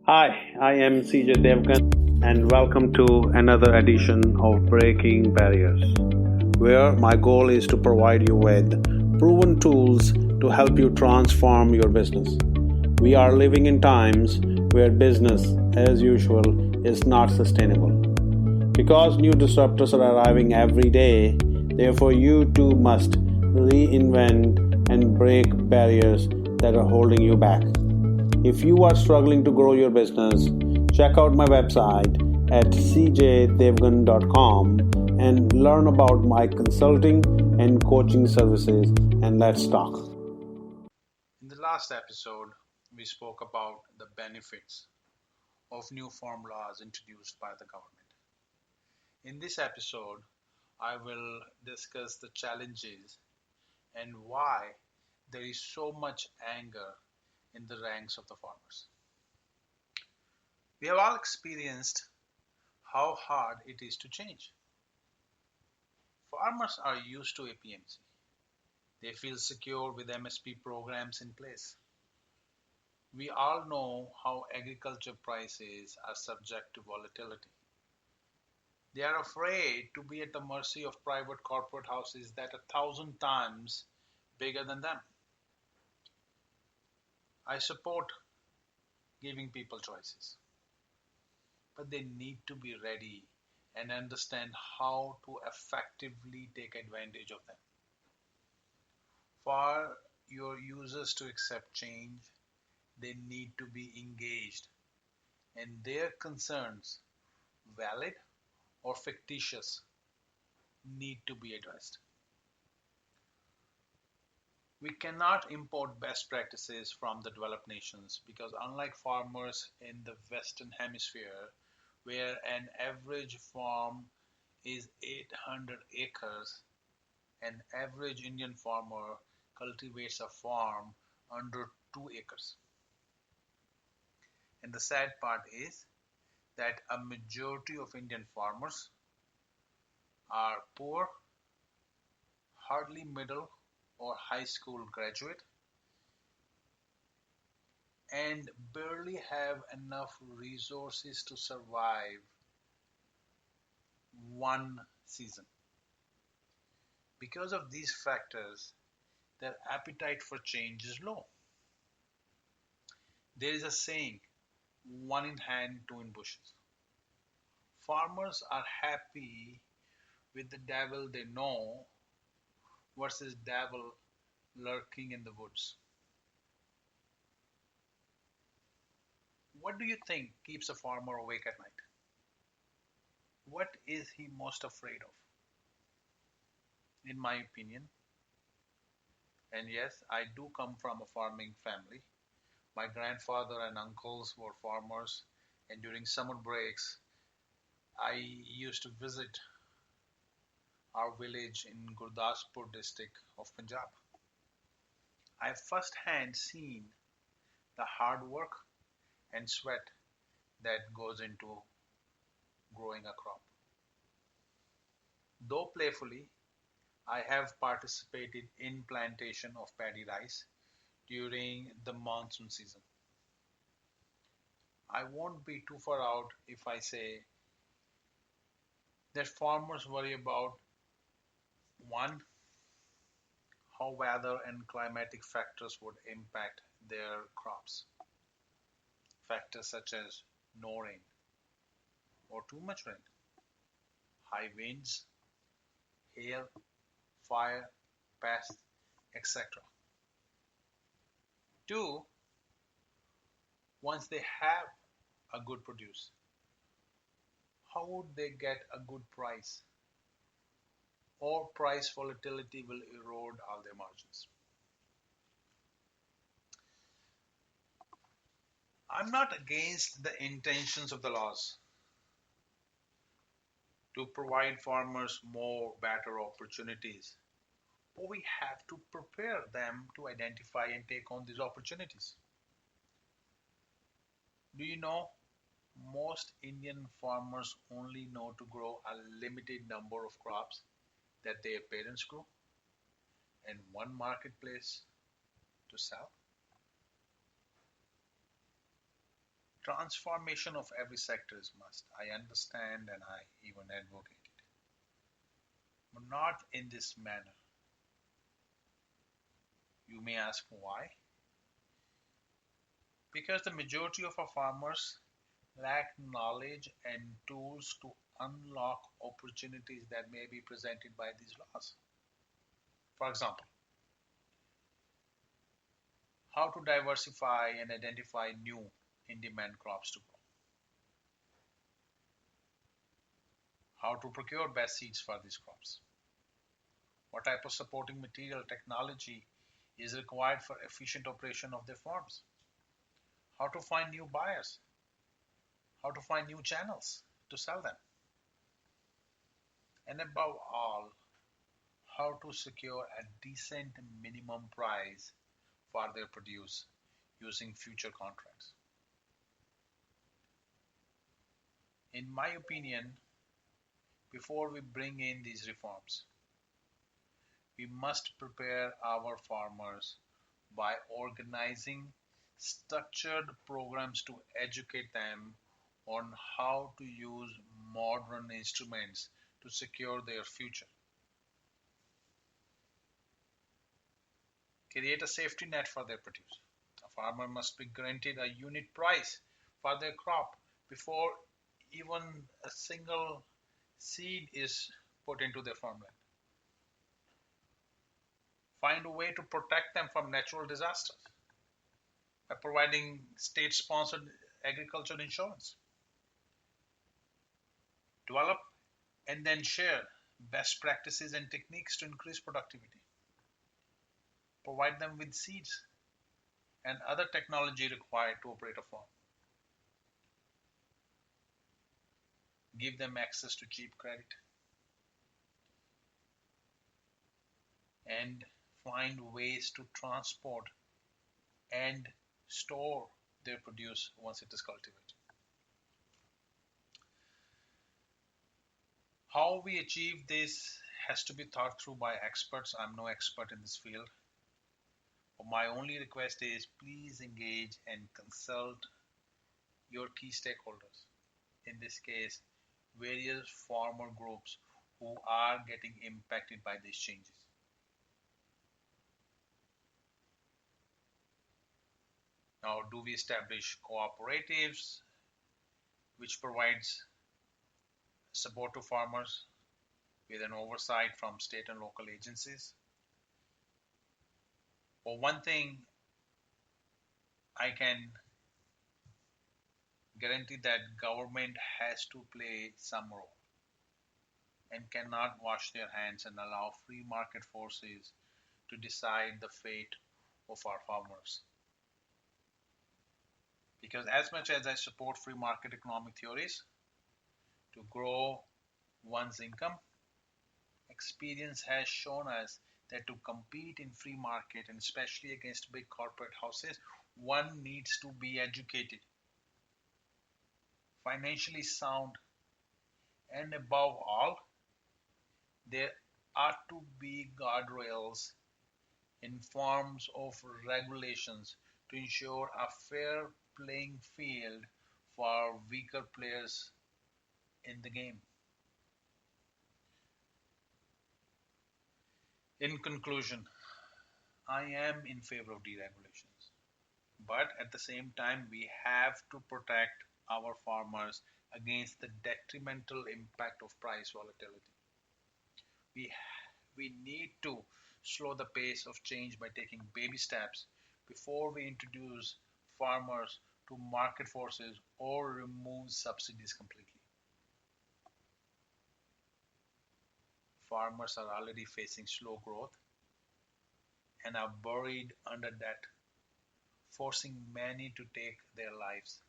Hi, I am CJ Devgan, and welcome to another edition of Breaking Barriers, where my goal is to provide you with proven tools to help you transform your business. We are living in times where business, as usual, is not sustainable. Because new disruptors are arriving every day, therefore, you too must reinvent and break barriers that are holding you back. If you are struggling to grow your business, check out my website at cjdevgan.com and learn about my consulting and coaching services, and let's talk. In the last episode, we spoke about the benefits of new farm laws introduced by the government. In this episode, I will discuss the challenges and why there is so much anger in the ranks of the farmers. We have all experienced how hard it is to change. Farmers are used to APMC. They feel secure with MSP programs in place. We all know how agriculture prices are subject to volatility. They are afraid to be at the mercy of private corporate houses that are 1,000 times bigger than them. I support giving people choices, but they need to be ready and understand how to effectively take advantage of them. For your users to accept change, they need to be engaged and their concerns, valid or fictitious, need to be addressed. We cannot import best practices from the developed nations because, unlike farmers in the Western Hemisphere, where an average farm is 800 acres, an average Indian farmer cultivates a farm under 2 acres. And the sad part is that a majority of Indian farmers are poor, hardly middle or high school graduate, and barely have enough resources to survive one season. Because of these factors, their appetite for change is low. There is a saying, one in hand, two in bushes. Farmers are happy with the devil they know versus devil lurking in the woods. What do you think keeps a farmer awake at night? What is he most afraid of? In my opinion, and yes, I do come from a farming family. My grandfather and uncles were farmers, and during summer breaks, I used to visit our village in Gurdaspur district of Punjab. I've firsthand seen the hard work and sweat that goes into growing a crop. Though playfully, I have participated in plantation of paddy rice during the monsoon season. I won't be too far out if I say that farmers worry about one, how weather and climatic factors would impact their crops. Factors such as no rain or too much rain, high winds, hail, fire, pests, etc. Two, once they have a good produce, how would they get a good price? Or price volatility will erode all their margins. I'm not against the intentions of the laws to provide farmers more better opportunities, but we have to prepare them to identify and take on these opportunities. Do you know most Indian farmers only know to grow a limited number of crops that their parents grew and one marketplace to sell? Transformation of every sector is must. I understand and I even advocate it, but not in this manner. You may ask why? Because the majority of our farmers lack knowledge and tools to unlock opportunities that may be presented by these laws. For example, how to diversify and identify new in-demand crops to grow, how to procure best seeds for these crops, what type of supporting material technology is required for efficient operation of their farms, how to find new buyers, how to find new channels to sell them, and above all, how to secure a decent minimum price for their produce using future contracts. In my opinion, before we bring in these reforms, we must prepare our farmers by organizing structured programs to educate them on how to use modern instruments to secure their future. Create a safety net for their produce. A farmer must be guaranteed a unit price for their crop before even a single seed is put into their farmland. Find a way to protect them from natural disasters by providing state-sponsored agricultural insurance. Develop and then share best practices and techniques to increase productivity. Provide them with seeds and other technology required to operate a farm. Give them access to cheap credit and find ways to transport and store their produce once it is cultivated. How we achieve this has to be thought through by experts. I'm no expert in this field. But my only request is please engage and consult your key stakeholders. In this case, various farmer groups who are getting impacted by these changes. Now, do we establish cooperatives which provides support to farmers with an oversight from state and local agencies? For one thing, I can guarantee that government has to play some role and cannot wash their hands and allow free market forces to decide the fate of our farmers. Because as much as I support free market economic theories to grow one's income, experience has shown us that to compete in free market and especially against big corporate houses, one needs to be educated, financially sound, and above all, there ought to be guardrails in forms of regulations to ensure a fair playing field for weaker players in the game. In conclusion, I am in favor of deregulations, but at the same time, we have to protect our farmers against the detrimental impact of price volatility. We, we need to slow the pace of change by taking baby steps before we introduce farmers to market forces or remove subsidies completely. Farmers are already facing slow growth and are buried under debt, forcing many to take their lives.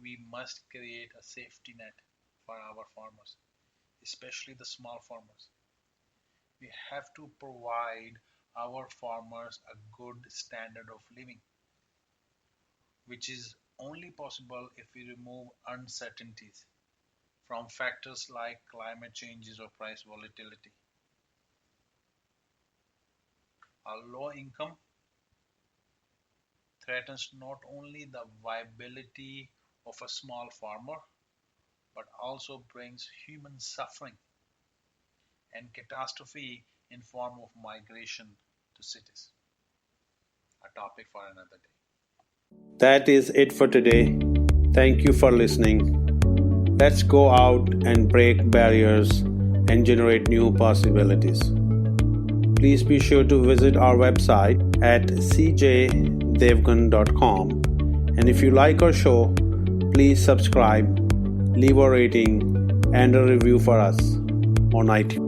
We must create a safety net for our farmers, especially the small farmers. We have to provide our farmers a good standard of living, which is only possible if we remove uncertainties from factors like climate changes or price volatility. A low income threatens not only the viability of a small farmer, but also brings human suffering and catastrophe in form of migration to cities. A topic for another day. That is it for today. Thank you for listening. Let's go out and break barriers and generate new possibilities. Please be sure to visit our website at cjdevgan.com. And if you like our show, please subscribe, leave a rating, and a review for us on iTunes.